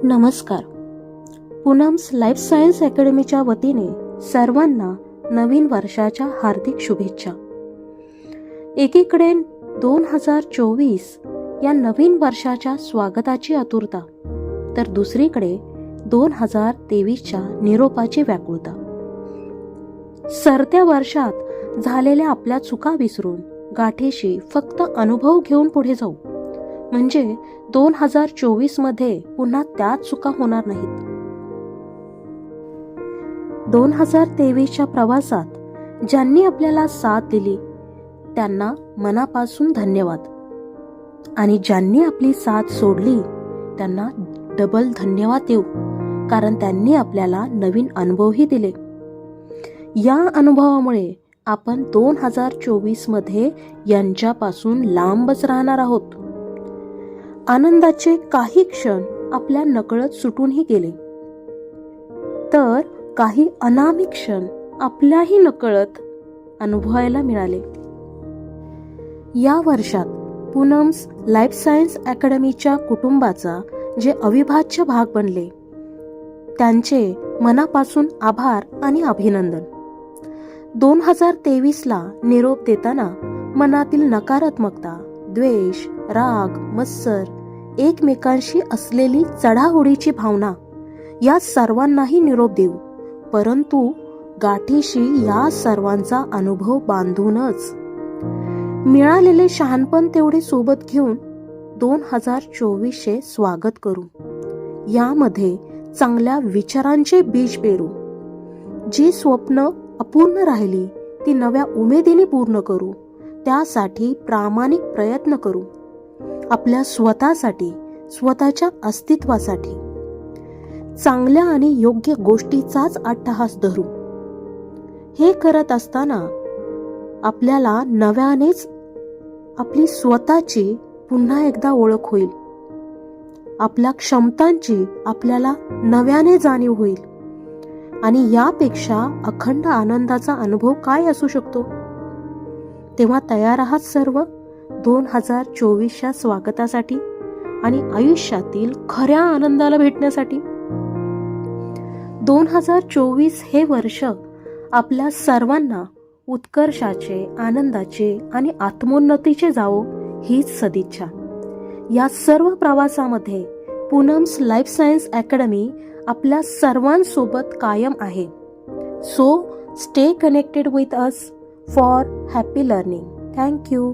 नमस्कार. Poonam's life science अकॅडमीच्या वतीने सर्वांना नवीन वर्षाच्या हार्दिक शुभेच्छा. एकीकडे 2024 या नवीन वर्षाच्या स्वागताची आतुरता, तर दुसरीकडे 2023च्या निरोपाची व्याकुळता. सरत्या वर्षात झालेल्या आपल्या चुका विसरून गाठीशी फक्त अनुभव घेऊन पुढे जाऊ, म्हणजे 2024 मध्ये पुन्हा त्याच चुका होणार नाहीत. 2023च्या प्रवासात ज्यांनी आपल्याला साथ दिली त्यांना मनापासून धन्यवाद, आणि ज्यांनी आपली साथ सोडली त्यांना डबल धन्यवाद देऊ, कारण त्यांनी आपल्याला नवीन अनुभवही दिले. या अनुभवामुळे आपण 2024 मध्ये यांच्यापासून लांबच राहणार आहोत. आनंदाचे काही क्षण आपल्या नकळत सुटूनही गेले, तर काही अनामी क्षण आपल्याही नकळत अनुभवायला मिळाले. या वर्षात पूनम्स लाईफ सायन्स अकॅडमीच्या कुटुंबाचा जे अविभाज्य भाग बनले त्यांचे मनापासून आभार आणि अभिनंदन. 2023ला निरोप देताना मनातील नकारात्मकता, द्वेष, राग, मत्सर, एकमेकांशी असलेली चढाओढीची भावना या सर्वांनाही निरोप देऊ, परंतु गाठीशी या सर्वांचा अनुभव बांधूनच. मिळालेले शहाणपण तेवढे सोबत घेऊन 2024चे स्वागत करू. यामध्ये चांगल्या विचारांचे बीज पेरू. जी स्वप्न अपूर्ण राहिली ती नव्या उमेदीने पूर्ण करू. त्यासाठी प्रामाणिक प्रयत्न करू. आपल्या स्वतःसाठी, स्वतःच्या अस्तित्वासाठी चांगल्या आणि योग्य गोष्टीचाच अट्टहास धरू. हे करत असताना आपल्याला नव्यानेच आपली स्वतःची पुन्हा एकदा ओळख होईल. आपल्या क्षमतांची आपल्याला नव्याने जाणीव होईल, आणि यापेक्षा अखंड आनंदाचा अनुभव काय असू शकतो. तेव्हा तयार आहात सर्व 2024च्या स्वागतासाठी आणि आयुष्यातील खऱ्या आनंदाला भेटण्यासाठी. 2024 हे वर्ष आपल्या सर्वांना उत्कर्षाचे, आनंदाचे आणि आत्मोन्नतीचे जावो हीच सदिच्छा. या सर्व प्रवासामध्ये पूनम्स लाईफ सायन्स अकॅडमी आपल्या सर्वांसोबत कायम आहे. So stay connected with us for happy learning. Thank you.